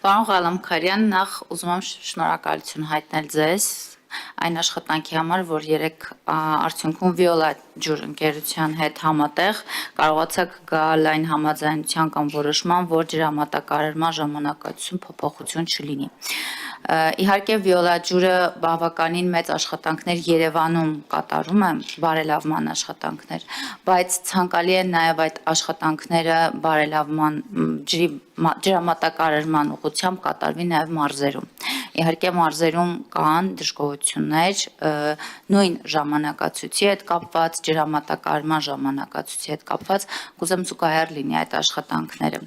Պարոն Ղալամքարյան, նախ ուզում եմ շնորհակալություն հայտնել ձեզ այն աշխատանքի համար, որ երեք արդյունքում Վիոլա ջուր ընկերության հետ համատեղ կարողացաք գալ այն համաձայնության կամ որոշման, որ ջրամատակարարման ժամանակացում փոփոխություն չլինի։ Իհարկե Վիոլա ջուրը բավականին մեծ աշխատանքներ Երևանում կատարում է, բարելավման աշխատանքներ, բայց ցանկալի է նաև այդ աշխատանքները բարելավման ջրամատակարարման ուղղությամբ կատարվի նաև մարզերում։ Իհարկե մարզերում կան դժգոհություններ նույն ժամանակացույցի հետ կապված, ջրամատակարարման ժամանակացույցի հետ կապված, կուզեմ զուգահեռ լինի այդ աշխատանքները։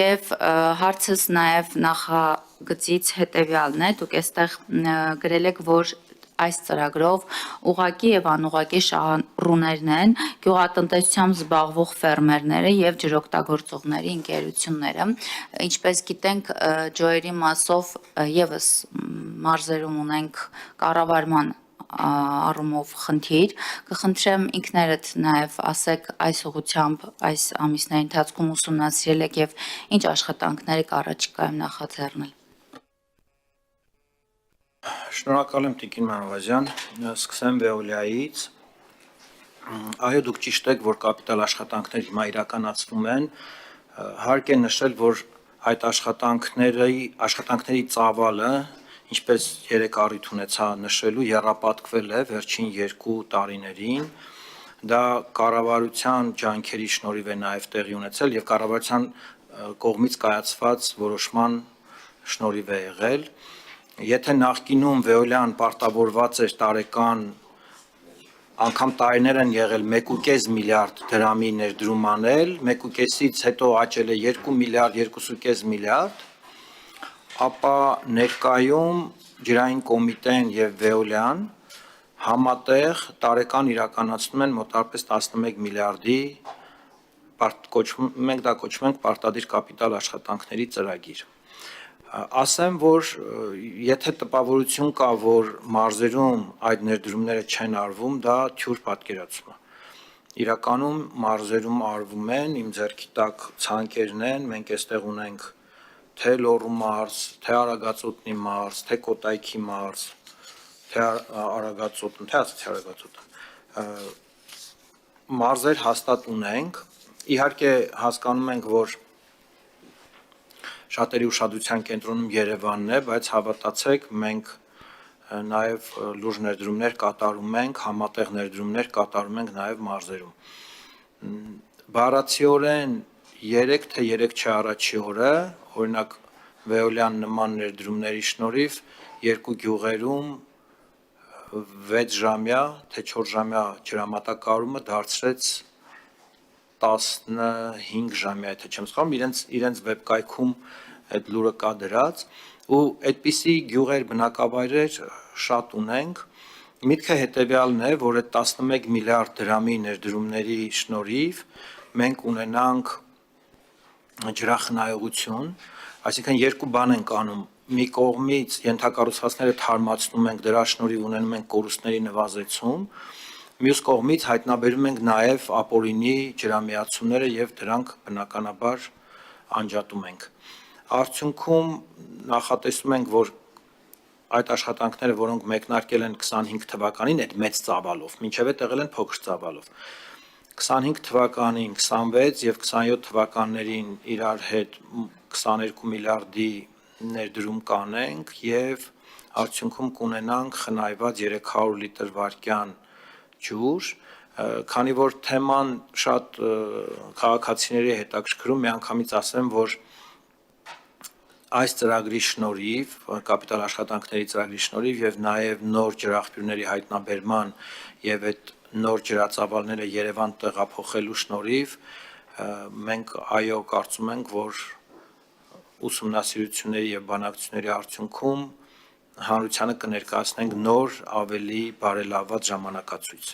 Եվ հարցս նաև նախագծից հետևյալն է, դուք այստեղ գրել եք, որ այս ծրագրով ուղղակի եւ անուղղակի շահառուներն են գյուղատնտեսությամբ զբաղվող ֆերմերները եւ ջրօգտագործողների ընկերությունները։ Ինչպես գիտենք, ջոյերի մասով եւս մարզերում ունենք կառավարման առումով խնդիր, կխնդրեմ ինքներդ նաև ասեք այս ուղղությամբ այս ամիսների ընթացքում ուսումնասիրել եք եւ ինչ աշխատանքներ եք առաջիկայում նախաձեռնել։ Շնորհակալ եմ Տիկին Մանավազյան, սկսեմ Վեոլիայից։ Այո, դուք ճիշտ եք, որ կապիտալ աշխատանքներ հիմա իրականացվում են, հարկ է նշել, որ այդ աշխատանքների ծավալը, ինչպես երեք առիթ ունեցա նշելու, եռապատկվել է վերջին 2 տարիներին, դա կառավարության ջանքերի շնորհիվ է նաև տեղի ունեցել եւ կառավարության կողմից կայացված որոշման շնորհիվ է եղել։ Եթե նախկինում Վեոլիան պարտավորված էր տարեկան անգամ տարիներ են եղել 1.5 միլիարդ դրամի ներդրում անել, 1.5-ից հետո աճել է 2 միլիարդ, 2.5 միլիարդ, ապա ներկայում ջրային կոմիտեն եւ Վեոլիան համատեղ տարեկան իրականացնում են մոտավորապես 11 միլիարդի մենք դա կոչում ենք պարտադիր կապիտալ աշխատանքների ծրագիր։ Ասեմ, որ եթե տպավորություն կա, որ մարզերում այդ ներդրումները չեն արվում, դա թյուր պատկերացում է։ Իրականում մարզերում արվում են, իմ ձեռքի տակ ցանկերն են, մենք այստեղ ունենք թե Լոռու մարզ, թե Արագածոտնի մարզ, թե Կոտայքի մարզ, թե Արագածոտ, մարզեր հաստատ ունենք, իհարկե հասկանում ենք, որ շատերի ուշադրության կենտրոնում Երևանն է, բայց հավատացեք, մենք նաև լուրջ ներդրումներ կատարում ենք, համատեղ ներդրումներ կատարում ենք նաև մարզերում։ Բառացիորեն 3 թե 3 չէ առաջի օրը, օրինակ Վեոլիան նման ներդրումների շնորհիվ 2 գյուղերում 6 ժամյա թե 4 ժամյա ջրամատակարարումը դարձրեց 15 ժամյա, եթե չեմ սխալվում, իրենց վեբկայքում այդ լուրը կա դրած, ու այդպիսի գյուղեր, բնակավայրեր շատ ունենք, միտքը հետևյալն է, որ այդ 11 միլիարդ դրամի ներդրումների շնորհիվ մենք ունենանք ջրախնայողություն, այսինքն 2 բան ենք անում, մի կողմից ենթակառուցվածքները թարմացնում ենք, դրա շնորհիվ ունենում ենք կորուստների նվազեցում, մյուս կողմից հայտնաբերում ենք նաև ապօրինի ջրամիացումները եւ դրանք բնականաբար անջատում ենք։ Արդյունքում նախատեսում ենք, որ այդ աշխատանքները, որոնք մեկնարկել են 25 թվականին, այդ մեծ ծավալով, մինչև այդ եղել են փոքր ծավալով։ 25 թվականին, 26 եւ 27 թվականներին իրար հետ 22 միլիարդի ներդրում կանենք եւ արդյունքում կունենանք խնայված 300 լիտր վարկյան ջուր, քանի որ թեման շատ քաղաքացիների հետաքրքրում, միանգամից ասեմ, որ այս ծրագրի շնորհիվ, կապիտալ աշխատանքների ծրագրի շնորհիվ եւ նաեւ նոր ջրաղբյուրների հայտնաբերման եւ այդ նոր ջրածավալները Երևան տեղափոխելու շնորհիվ մենք այո կարծում ենք, որ ուսումնասիրությունների եւ բանակցությունների արդյունքում հանրությանը կներկայացնենք նոր, ավելի բարելավված ժամանակացույց։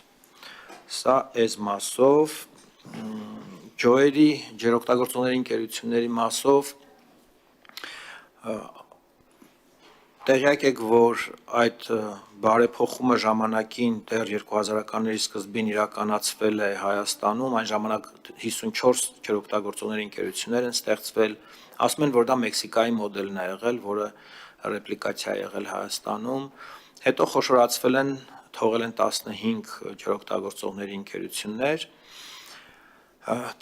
Սա այս մասով, ջոյերի, ջրօգտագործողների ընկերությունների մասով Տեղյակ եք, որ այդ բարեփոխումը ժամանակին դեռ 2000-ականների սկզբին իրականացվել է Հայաստանում, այն ժամանակ 54 ջրօգտագործողների ընկերություններ են ստեղծվել, ասում են, որ դա Մեքսիկայի մոդելն է եղել, որը ռեպլիկացիա է եղել Հայաստանում, հետո խոշորացվել են, թողել են 15 ջրօգտագործողների ընկերություններ։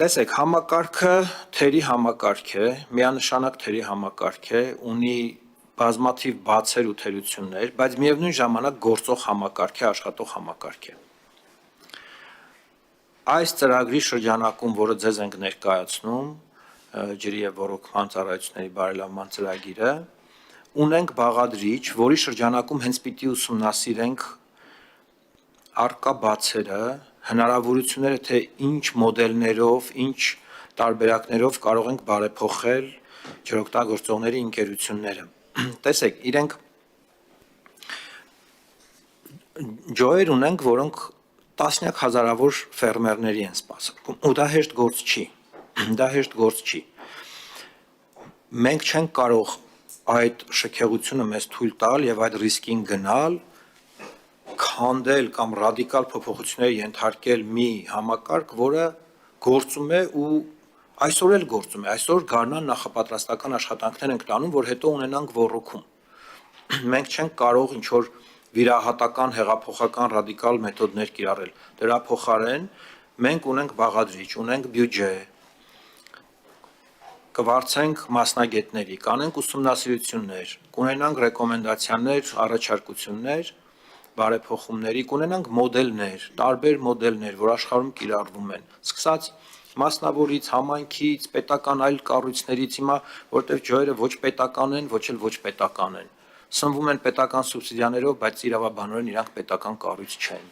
Տեսեք, համակարգը թերի համակարգ է, միանշանակ թերի համակարգ է, ունի բազմաթիվ բացեր ու թերություններ, բայց միևնույն ժամանակ գործող համակարգ է, աշխատող համակարգ է։ Այս ծրագրի շրջանակում, որը ձեզ ենք ներկայացնում, ջրի եւ ոռոգման ծառայությունների բարելավման ծրագիրը, ունենք բաղադրիչ, որի շրջանակում հենց պիտի ուսումնասիրենք առկա բացերը, հնարավորությունները, թե ինչ մոդելներով, ինչ տարբերակներով կարող ենք բարեփոխել ջրօգտագործողների ընկերությունները։ Տեսեք, իրենք ջոեր ունենք, որոնք տասնյակ հազարավոր ֆերմերների են սպասարկում, ու դա հեշտ գործ չի։ Դա հեշտ գործ չի։ Մենք չենք կարող այդ շքեղությունը մեզ թույլ տալ եւ այդ ռիսկին գնալ, քանդել կամ ռադիկալ փոփոխությունների ենթարկել մի համակարգ, որը գործում է ու այսօր էլ գործում է։ Այսօր գարնան նախապատրաստական աշխատանքներ ենք տանում, որ հետո ունենանք ոռոգում։ Մենք չենք կարող ինչ որ վիրահատական, հեղափոխական ռադիկալ մեթոդներ կիրառել։ Դրա փոխարեն մենք ունենք բաղադրիչ, ունենք բյուջե, կվարձենք մասնագետների, կանենք ուսումնասիրություններ, կունենանք ռեկոմենդացիաներ, առաջարկություններ, բարեփոխումների, կունենանք մոդելներ, տարբեր մոդելներ, որ աշխարհում կիրառվում են, սկսած մասնավորից, համայնքից, պետական այլ կառույցներից, հիմա որտեղ ջոերը ոչ պետական են, ոչ էլ ոչ պետական են, սնվում են պետական սուբսիդիաներով, բայց իրավաբանորեն իրանք պետական կառույց չեն։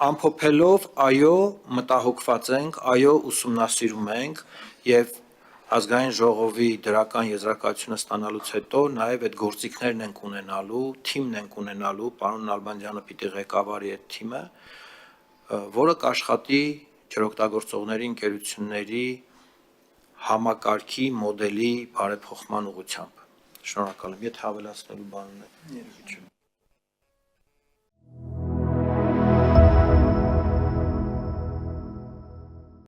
Ամփոփելով, այո, մտահոգված ենք, այո, ուսումնասիրում ենք եւ ազգային ժողովի դրական եզրակացությունը ստանալուց հետո նաեւ այդ գործիքներն ենք ունենալու, թիմն ենք ունենալու, պարոն Նալբանդյանը պիտի ղեկավարի այդ թիմը, որը կաշխատի ջրօգտագործողների ընկերությունների համակարգի մոդելի բարեփոխման ուղղությամբ։ Շնորհակալ եմ, եթե ավելացնելու բան ունեք։